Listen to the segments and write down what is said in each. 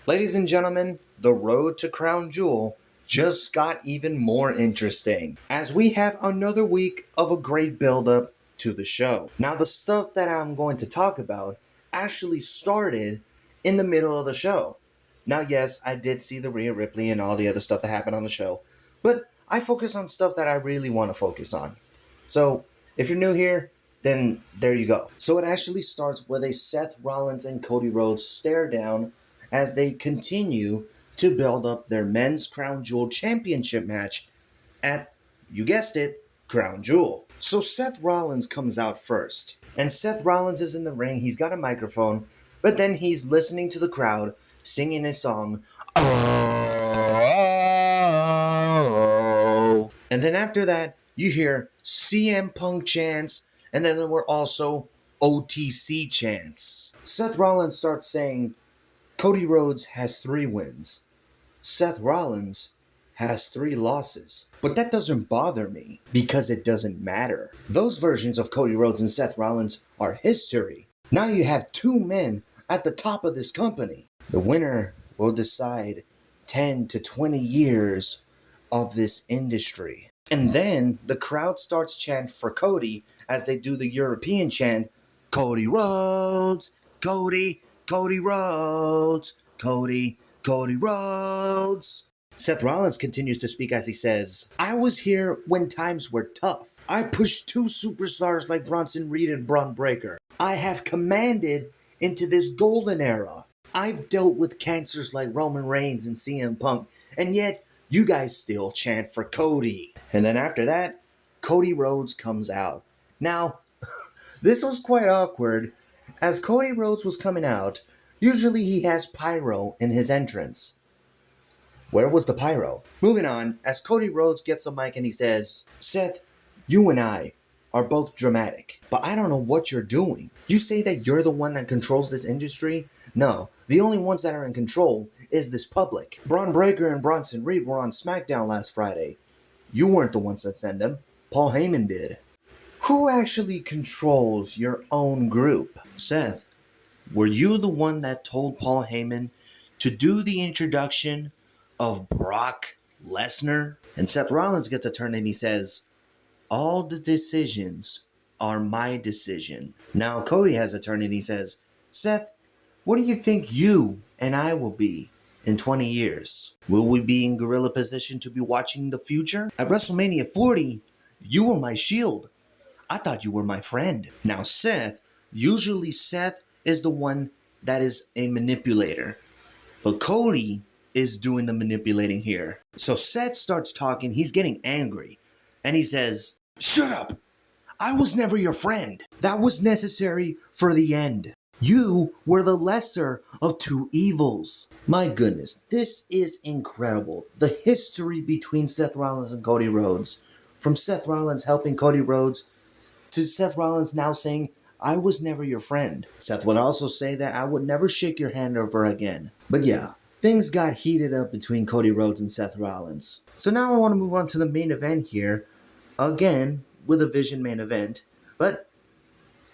Ladies and gentlemen, the road to Crown Jewel just got even more interesting as we have another week of a great build-up to the show. Now, the stuff that I'm going to talk about actually started in the middle of the show. Now, yes, I did see the Rhea Ripley and all the other stuff that happened on the show, but I focus on stuff that I really want to focus on. So, if you're new here, then there you go. So it actually starts with a Seth Rollins and Cody Rhodes stare down as they continue to build up their men's Crown Jewel championship match at, you guessed it, Crown Jewel. So Seth Rollins comes out first, and Seth Rollins is in the ring. He's got a microphone, but then he's listening to the crowd singing his song, "Oh." And then after that, you hear CM Punk chants, and then there were also OTC chants. Seth Rollins starts saying, Cody Rhodes has 3 wins. Seth Rollins has 3 losses. But that doesn't bother me because it doesn't matter. Those versions of Cody Rhodes and Seth Rollins are history. Now you have 2 men at the top of this company. The winner will decide 10 to 20 years of this industry. And then the crowd starts chanting for Cody as they do the European chant, Cody Rhodes, Cody, Cody Rhodes, Cody, Cody Rhodes. Seth Rollins continues to speak as he says, I was here when times were tough. I pushed 2 superstars like Bronson Reed and Braun Breaker. I have commanded into this golden era. I've dealt with cancers like Roman Reigns and CM Punk, and yet you guys still chant for Cody. And then after that, Cody Rhodes comes out. Now, this was quite awkward. As Cody Rhodes was coming out, usually he has pyro in his entrance. Where was the pyro? Moving on, as Cody Rhodes gets a mic and he says, Seth, you and I are both dramatic, but I don't know what you're doing. You say that you're the one that controls this industry? No, the only ones that are in control is this public. Braun Breaker and Bronson Reed were on SmackDown last Friday. You weren't the ones that sent them. Paul Heyman did. Who actually controls your own group? Seth, were you the one that told Paul Heyman to do the introduction of Brock Lesnar? And Seth Rollins gets a turn and he says, all the decisions are my decision. Now Cody has a turn and he says, Seth, what do you think you and I will be in 20 years? Will we be in gorilla position to be watching the future? At WrestleMania 40, you were my shield. I thought you were my friend. Now Seth, usually Seth is the one that is a manipulator. But Cody is doing the manipulating here. So Seth starts talking, he's getting angry. And he says, shut up! I was never your friend. That was necessary for the end. You were the lesser of 2 evils. My goodness, this is incredible. The history between Seth Rollins and Cody Rhodes. From Seth Rollins helping Cody Rhodes to Seth Rollins now saying, I was never your friend. Seth would also say that I would never shake your hand ever again. But yeah, things got heated up between Cody Rhodes and Seth Rollins. So now I want to move on to the main event here. Again, with a Vision main event. But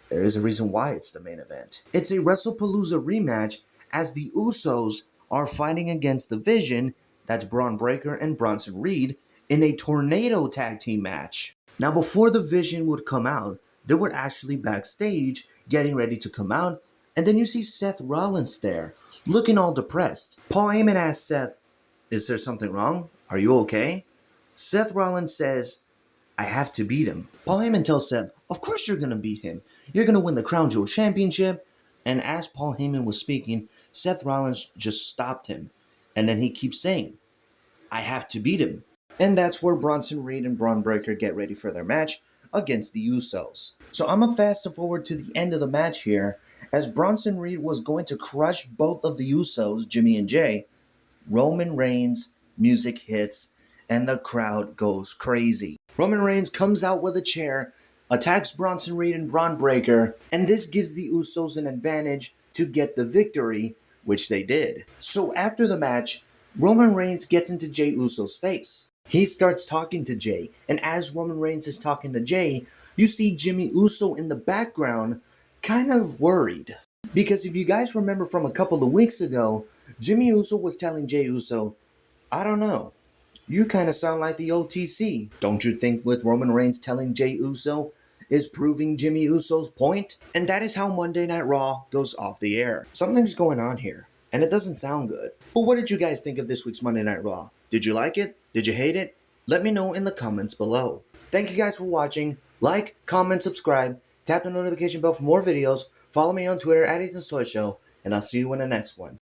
there is a reason why it's the main event. It's a WrestlePalooza rematch as the Usos are fighting against the Vision, that's Braun Breaker and Bronson Reed, in a tornado tag team match. Now before the Vision would come out, they were actually backstage getting ready to come out, and then you see Seth Rollins there, looking all depressed. Paul Heyman asks Seth, is there something wrong? Are you okay? Seth Rollins says, I have to beat him. Paul Heyman tells Seth, of course you're going to beat him. You're going to win the Crown Jewel Championship. And as Paul Heyman was speaking, Seth Rollins just stopped him. And then he keeps saying, I have to beat him. And that's where Bronson Reed and Braun Breaker get ready for their match against the Usos. So I'm going to fast forward to the end of the match here, as Bronson Reed was going to crush both of the Usos, Jimmy and Jay. Roman Reigns' music hits, and the crowd goes crazy. Roman Reigns comes out with a chair, attacks Bronson Reed and Braun Breaker, and this gives the Usos an advantage to get the victory, which they did. So after the match, Roman Reigns gets into Jey Uso's face. He starts talking to Jey, and as Roman Reigns is talking to Jey, you see Jimmy Uso in the background kind of worried. Because if you guys remember from a couple of weeks ago, Jimmy Uso was telling Jey Uso, I don't know, you kind of sound like the OTC. Don't you think with Roman Reigns telling Jey Uso is proving Jimmy Uso's point? And that is how Monday Night Raw goes off the air. Something's going on here, and it doesn't sound good. But what did you guys think of this week's Monday Night Raw? Did you like it? Did you hate it? Let me know in the comments below. Thank you guys for watching. Like, comment, subscribe, tap the notification bell for more videos, follow me on Twitter at EthanSoyShow, and I'll see you in the next one.